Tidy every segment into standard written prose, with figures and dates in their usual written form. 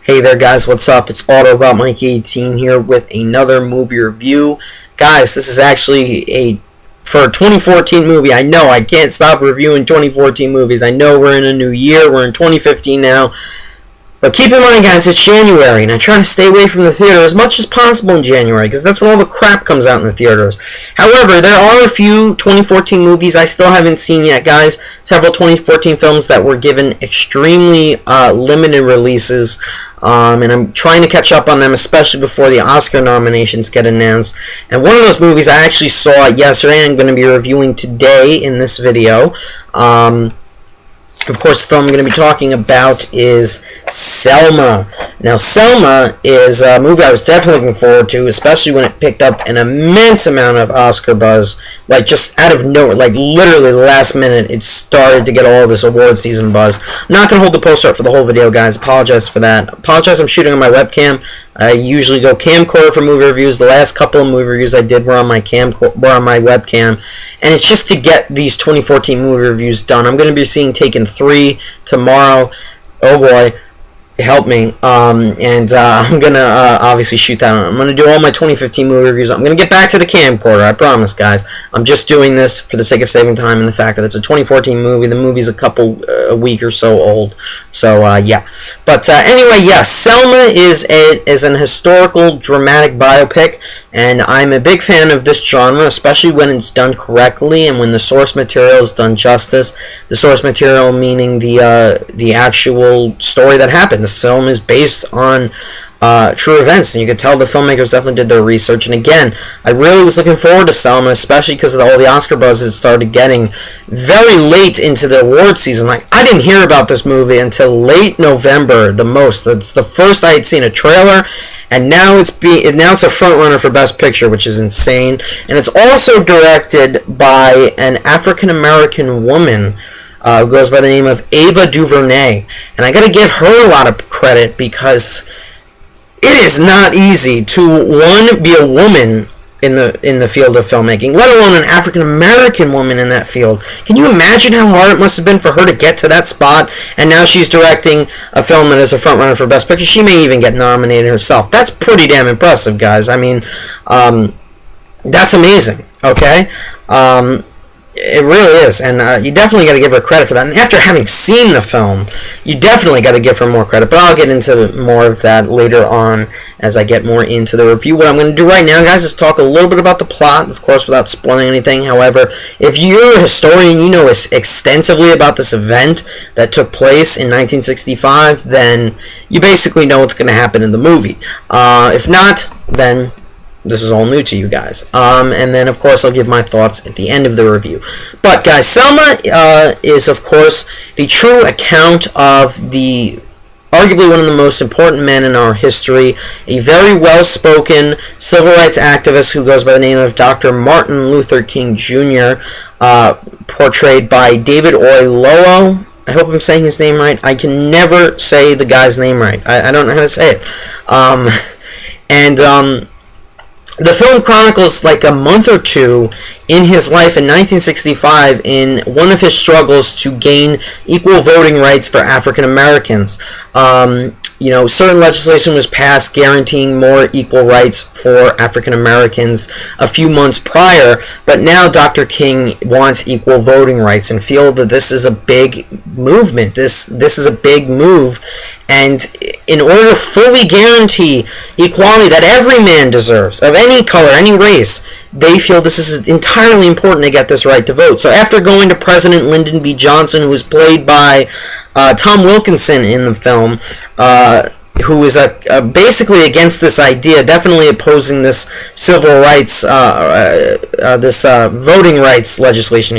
Hey there guys, what's up? It's Auto About Mike 18 here with another movie review. Guys, this is actually for a 2014 movie. I know I can't stop reviewing 2014 movies. I know we're in a new year, we're in 2015 now. But keep in mind guys, it's January and I try to stay away from the theater as much as possible in January because that's when all the crap comes out in the theaters. However, there are a few 2014 movies I still haven't seen yet, guys. Several 2014 films that were given extremely limited releases. And I'm trying to catch up on them, especially before the Oscar nominations get announced. And one of those movies I actually saw yesterday and I'm going to be reviewing today in this video. Of course, the film I'm going to be talking about is Selma. Now, Selma is a movie I was definitely looking forward to, especially when it picked up an immense amount of Oscar buzz. Like, just out of nowhere, like, literally the last minute, it started to get all this award season buzz. I'm not going to hold the poster up for the whole video, guys. Apologize for that. Apologize, I'm shooting on my webcam. I usually go camcorder for movie reviews. The last couple of movie reviews I did were on my webcam, and it's just to get these 2014 movie reviews done. I'm going to be seeing Taken 3 tomorrow. Oh boy, help me. And I'm going to obviously shoot that on. I'm going to do all my 2015 movie reviews. I'm going to get back to the camcorder, I promise, guys. I'm just doing this for the sake of saving time and the fact that it's a 2014 movie. The movie's a week or so old. So, yeah. But anyway, yes, Selma is an historical dramatic biopic, and I'm a big fan of this genre, especially when it's done correctly and when the source material is done justice. The source material meaning the actual story that happened. This film is based on true events, and you could tell the filmmakers definitely did their research. And again, I really was looking forward to Selma, especially because of all the Oscar buzz it started getting very late into the award season. Like, I didn't hear about this movie until late November, the most. That's the first I had seen a trailer, and now it's a front runner for Best Picture, which is insane. And it's also directed by an African American woman who goes by the name of Ava DuVernay, and I got to give her a lot of credit because it is not easy to be a woman in the field of filmmaking, let alone an African American woman in that field. Can you imagine how hard it must have been for her to get to that spot? And now she's directing a film that is a frontrunner for Best Picture. She may even get nominated herself. That's pretty damn impressive, guys. I mean, that's amazing. Okay. It really is, and you definitely got to give her credit for that. And after having seen the film, you definitely got to give her more credit. But I'll get into more of that later on as I get more into the review. What I'm going to do right now, guys, is talk a little bit about the plot, of course, without spoiling anything. However, if you're a historian, you know extensively about this event that took place in 1965, then you basically know what's going to happen in the movie. If not, then this is all new to you guys. And then, of course, I'll give my thoughts at the end of the review. But, guys, Selma is, of course, the true account of arguably one of the most important men in our history, a very well-spoken civil rights activist who goes by the name of Dr. Martin Luther King Jr., portrayed by David Oyelowo. I hope I'm saying his name right. I can never say the guy's name right. I don't know how to say it. The film chronicles like a month or two in his life in 1965 in one of his struggles to gain equal voting rights for African Americans. Certain legislation was passed guaranteeing more equal rights for African Americans a few months prior, but now Dr. King wants equal voting rights and feel that this is a big movement. This is a big move, and in order to fully guarantee equality that every man deserves, of any color, any race, they feel this is entirely important to get this right to vote. So after going to President Lyndon B. Johnson, who was played by Tom Wilkinson in the film, who is basically against this idea, definitely opposing this civil rights, voting rights legislation,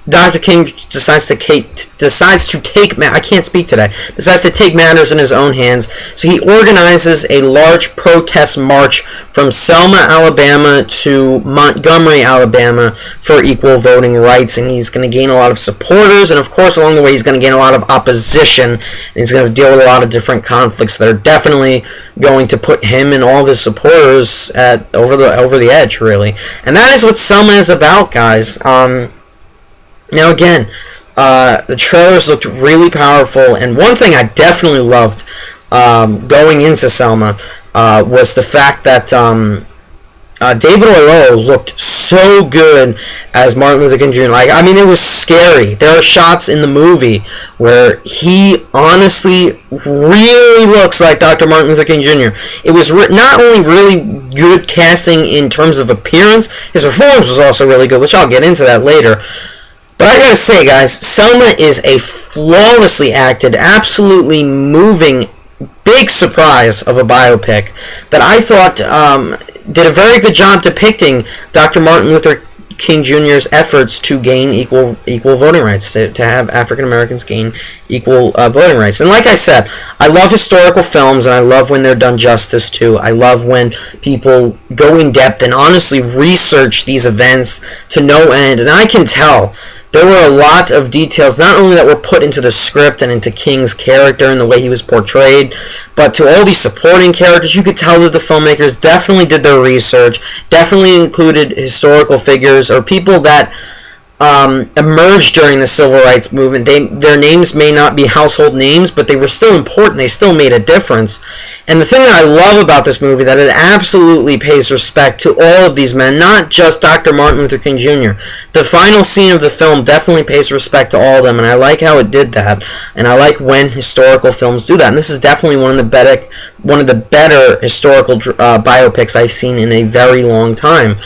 Dr. King decides to take matters in his own hands. So he organizes a large protest march from Selma, Alabama to Montgomery, Alabama for equal voting rights, and he's going to gain a lot of supporters, and of course along the way he's going to gain a lot of opposition, and he's going to deal with a lot of different conflicts that are definitely going to put him and all of his supporters over the edge, really. And that is what Selma is about, guys. Now again, The trailers looked really powerful, and one thing I definitely loved going into Selma was the fact that David Oyelowo looked so good as Martin Luther King Jr. Like, I mean, it was scary. There are shots in the movie where he honestly really looks like Dr. Martin Luther King Jr. It was not only really good casting in terms of appearance, his performance was also really good, which I'll get into that later. But I gotta say, guys, Selma is a flawlessly acted, absolutely moving, big surprise of a biopic that I thought did a very good job depicting Dr. Martin Luther King Jr.'s efforts to gain equal voting rights, to have African Americans gain equal voting rights. And like I said, I love historical films, and I love when they're done justice to. I love when people go in depth and honestly research these events to no end. And I can tell there were a lot of details, not only that were put into the script and into King's character and the way he was portrayed, but to all these supporting characters. You could tell that the filmmakers definitely did their research, definitely included historical figures or people that emerged during the civil rights movement. Their names may not be household names, but they were still important. They still made a difference. And the thing that I love about this movie, that it absolutely pays respect to all of these men, not just Dr. Martin Luther King Jr. The final scene of the film definitely pays respect to all of them, and I like how it did that. And I like when historical films do that. And this is definitely one of the better historical biopics I've seen in a very long time.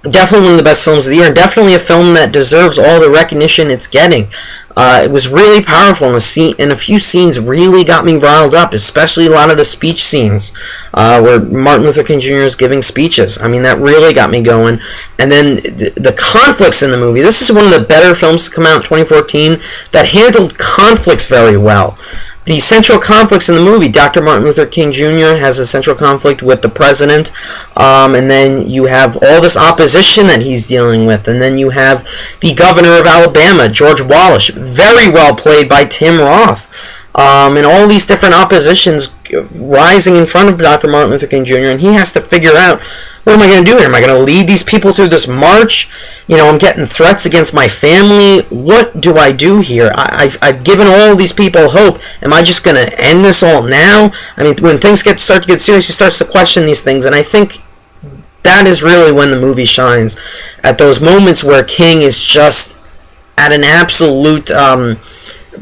Definitely one of the best films of the year, and definitely a film that deserves all the recognition it's getting. It was really powerful, and a few scenes really got me riled up, especially a lot of the speech scenes where Martin Luther King Jr. is giving speeches. I mean, that really got me going. And then the conflicts in the movie. This is one of the better films to come out in 2014 that handled conflicts very well. The central conflicts in the movie, Dr. Martin Luther King Jr. has a central conflict with the president, and then you have all this opposition that he's dealing with, and then you have the governor of Alabama, George Wallace, very well played by Tim Roth, and all these different oppositions rising in front of Dr. Martin Luther King Jr., and he has to figure out, what am I going to do here? Am I going to lead these people through this march? You know, I'm getting threats against my family. What do I do here? I've given all these people hope. Am I just going to end this all now? I mean, when things start to get serious, he starts to question these things, and I think that is really when the movie shines. At those moments where King is just at an absolute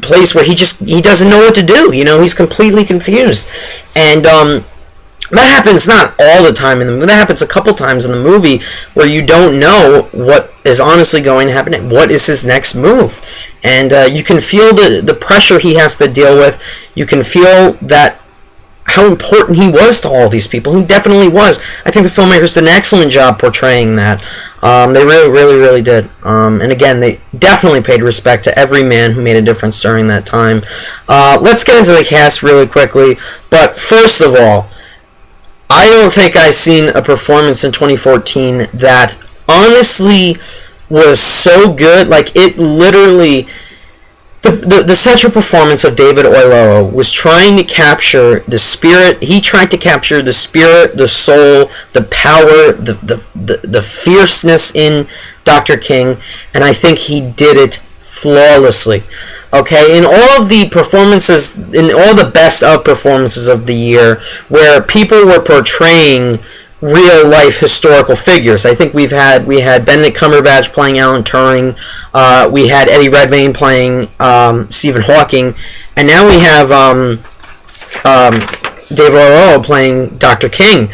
place where he doesn't know what to do. You know, he's completely confused. And that happens not all the time in the movie. That happens a couple times in the movie where you don't know what is honestly going to happen. What is his next move? And you can feel the pressure he has to deal with. You can feel that how important he was to all these people. He definitely was. I think the filmmakers did an excellent job portraying that. They really, really, really did. And again, they definitely paid respect to every man who made a difference during that time. Let's get into the cast really quickly. But first of all, I don't think I've seen a performance in 2014 that honestly was so good. Like, it literally, the central performance of David Oyelowo was trying to capture the spirit. He tried to capture the spirit, the soul, the power, the fierceness in Dr. King, and I think he did it flawlessly. Okay, in all of the performances, in all the best of performances of the year, where people were portraying real life historical figures. I think we had Benedict Cumberbatch playing Alan Turing, we had Eddie Redmayne playing Stephen Hawking, and now we have David Oyelowo playing Dr. King.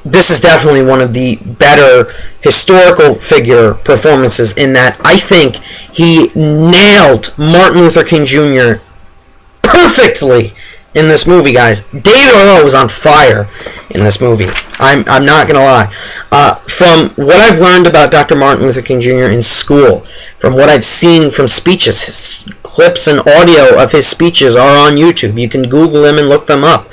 This is definitely one of the better historical figure performances in that I think he nailed Martin Luther King Jr. perfectly in this movie, guys. David Oyelowo was on fire in this movie. I'm not going to lie. From what I've learned about Dr. Martin Luther King Jr. in school, from what I've seen from speeches, his clips and audio of his speeches are on YouTube. You can Google them and look them up.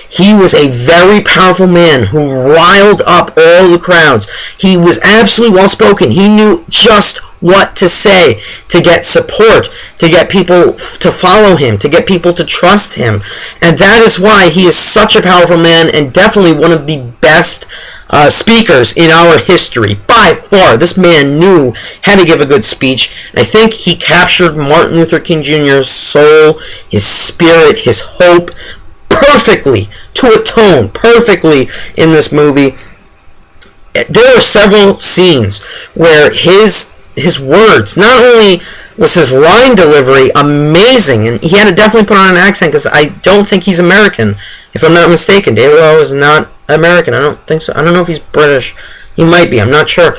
He was a very powerful man who riled up all the crowds. He was absolutely well-spoken. He knew just what to say to get support, to get people to follow him, to get people to trust him. And that is why he is such a powerful man and definitely one of the best speakers in our history. By far, this man knew how to give a good speech. And I think he captured Martin Luther King Jr.'s soul, his spirit, his hope perfectly, to a tone, perfectly in this movie. There were several scenes where his words, not only was his line delivery amazing, and he had to definitely put on an accent because I don't think he's American, if I'm not mistaken. David Oyelowo is not American. I don't think so. I don't know if he's British. He might be. I'm not sure.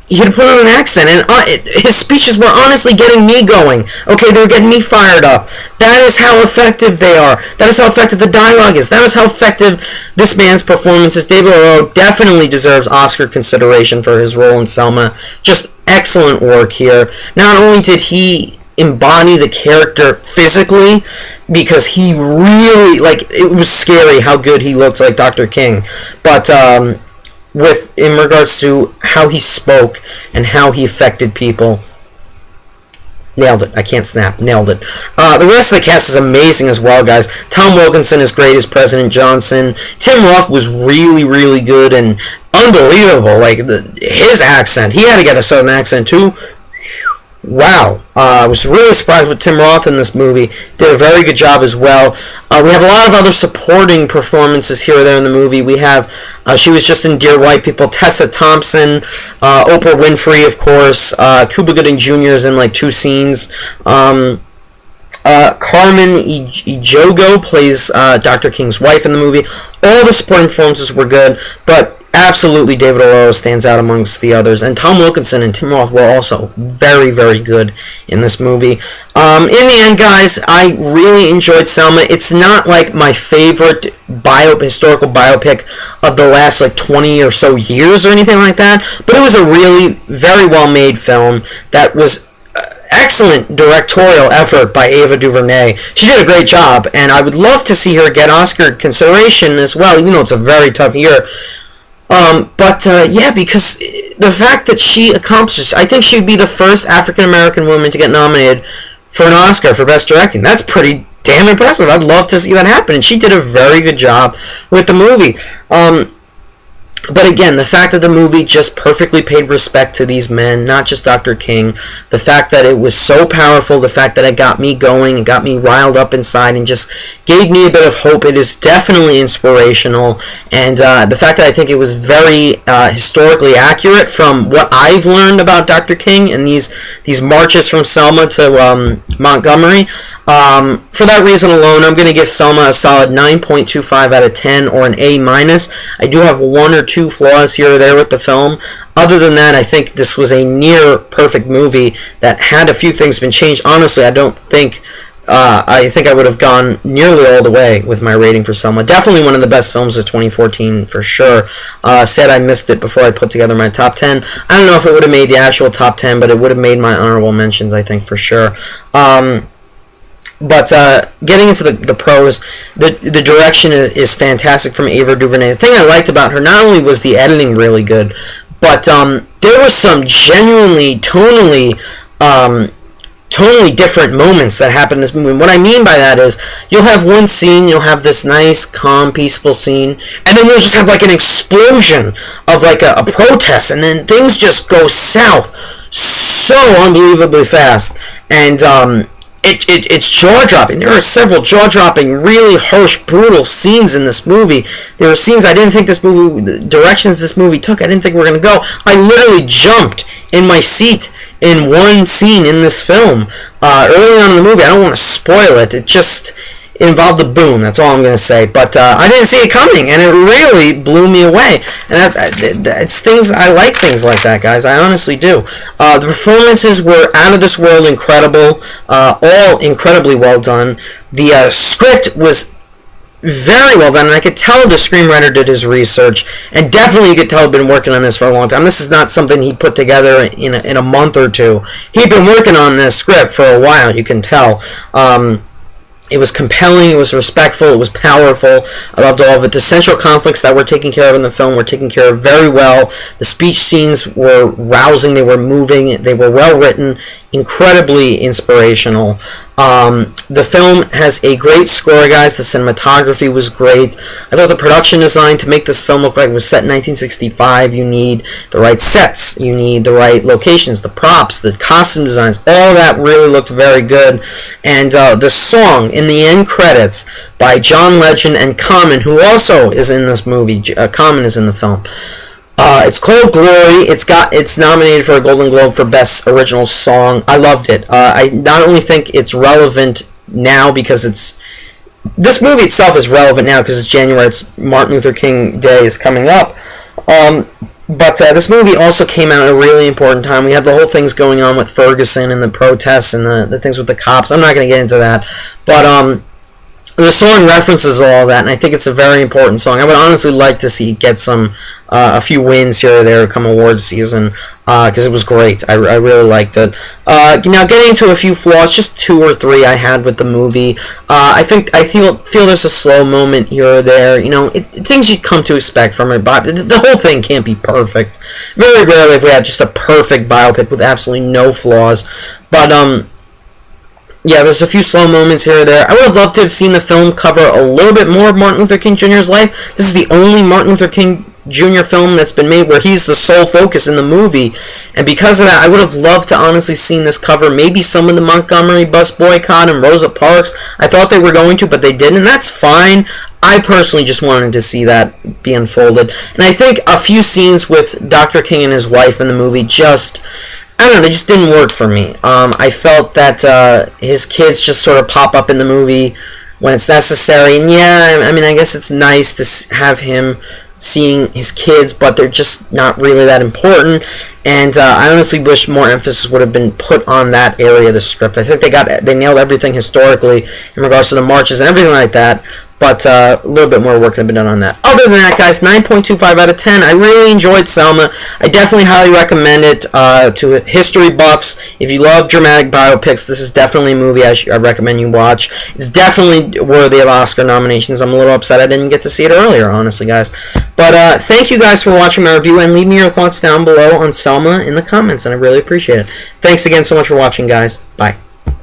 He had to put on an accent, and his speeches were honestly getting me going. Okay, they were getting me fired up. That is how effective they are. That is how effective the dialogue is. That is how effective this man's performance is. David Oyelowo definitely deserves Oscar consideration for his role in Selma. Just excellent work here. Not only did he embody the character physically, because he really, it was scary how good he looked like Dr. King, but in regards to how he spoke and how he affected people, nailed it. I can't snap. Nailed it. The rest of the cast is amazing as well, guys. Tom Wilkinson is great as President Johnson. Tim Roth was really, really good and unbelievable. His accent, he had to get a southern accent too. Wow. I was really surprised with Tim Roth in this movie. Did a very good job as well. We have a lot of other supporting performances here or there in the movie. We have, she was just in Dear White People, Tessa Thompson, Oprah Winfrey, of course, Cuba Gooding Jr. is in 2 scenes. Carmen Ejogo plays Dr. King's wife in the movie. All the supporting performances were good, but absolutely David Oyelowo stands out amongst the others, and Tom Wilkinson and Tim Roth were also very, very good in this movie. In the end, guys, I really enjoyed Selma. It's not my favorite historical biopic of the last 20 or so years or anything like that, but it was a really very well made film that was excellent directorial effort by Ava DuVernay. She did a great job, and I would love to see her get Oscar consideration as well, even though it's a very tough year. Because the fact that she accomplishes, I think she'd be the first African-American woman to get nominated for an Oscar for Best Directing. That's pretty damn impressive. I'd love to see that happen, and she did a very good job with the movie. But again, the fact that the movie just perfectly paid respect to these men, not just Dr. King, the fact that it was so powerful, the fact that it got me going, it got me riled up inside, and just gave me a bit of hope. It is definitely inspirational, and the fact that I think it was very historically accurate from what I've learned about Dr. King and these marches from Selma to Montgomery. For that reason alone, I'm going to give Selma a solid 9.25 out of 10, or an A-. I do have 1 or 2 flaws here or there with the film. Other than that, I think this was a near perfect movie that, had a few things been changed, honestly, I think I would have gone nearly all the way with my rating for Selma. Definitely one of the best films of 2014 for sure. Said I missed it before I put together my top 10. I don't know if it would have made the actual top 10, but it would have made my honorable mentions, I think, for sure. But getting into the pros, the direction is fantastic from Ava DuVernay. The thing I liked about her, not only was the editing really good, but there were some genuinely tonally different moments that happen in this movie. And what I mean by that is, you'll have one scene, you'll have this nice, calm, peaceful scene, and then you'll just have an explosion of a protest, and then things just go south so unbelievably fast. And it's jaw-dropping. There are several jaw-dropping, really harsh, brutal scenes in this movie. There are scenes I didn't think the directions this movie took, I didn't think we were going to go. I literally jumped in my seat in one scene in this film. Early on in the movie, I don't want to spoil it. It involved a boom, that's all I'm going to say. But I didn't see it coming, and it really blew me away. And it's things, I like things like that, guys. I honestly do. The performances were out of this world incredible, all incredibly well done. The script was very well done, and I could tell the screenwriter did his research, and definitely you could tell he'd been working on this for a long time. This is not something he put together in a month or two. He'd been working on this script for a while, you can tell. It was compelling, it was respectful, it was powerful. I loved all of it. The central conflicts that were taken care of in the film were taken care of very well. The speech scenes were rousing, they were moving, they were well written. incredibly inspirational. The film has a great score, guys. The cinematography was great. I thought the production design to make this film look like it was set in 1965, you need the right sets, you need the right locations, the props, the costume designs, all that really looked very good. And the song in the end credits by John Legend and Common, who also is in this movie. Common is in the film. It's called Glory. It's nominated for a Golden Globe for Best Original Song. I loved it. I not only think it's relevant now because this movie itself is relevant now because it's January. It's Martin Luther King Day is coming up. But this movie also came out at a really important time. We have the whole things going on with Ferguson and the protests and the things with the cops. I'm not going to get into that, but the song references all that, and I think it's a very important song. I would honestly like to see it get a few wins here or there come award season, because it was great. I really liked it. Now, getting into a few flaws, just 2 or 3 I had with the movie. I feel there's a slow moment here or there. Things you'd come to expect from it, but the whole thing can't be perfect. Very rarely have we had just a perfect biopic with absolutely no flaws. But yeah, there's a few slow moments here or there. I would have loved to have seen the film cover a little bit more of Martin Luther King Jr.'s life. This is the only Martin Luther King Jr. film that's been made where he's the sole focus in the movie. And because of that, I would have loved to honestly seen this cover maybe some of the Montgomery bus boycott and Rosa Parks. I thought they were going to, but they didn't, and that's fine. I personally just wanted to see that be unfolded. And I think a few scenes with Dr. King and his wife in the movie I don't know, they just didn't work for me. I felt that his kids just sort of pop up in the movie when it's necessary. And yeah, I mean, I guess it's nice to have him seeing his kids, but they're just not really that important. And I honestly wish more emphasis would have been put on that area of the script. I think they nailed everything historically in regards to the marches and everything like that. But a little bit more work could have been done on that. Other than that, guys, 9.25 out of 10. I really enjoyed Selma. I definitely highly recommend it to history buffs. If you love dramatic biopics, this is definitely a movie I recommend you watch. It's definitely worthy of Oscar nominations. I'm a little upset I didn't get to see it earlier, honestly, guys. But thank you guys for watching my review, and leave me your thoughts down below on Selma in the comments, and I really appreciate it. Thanks again so much for watching, guys. Bye.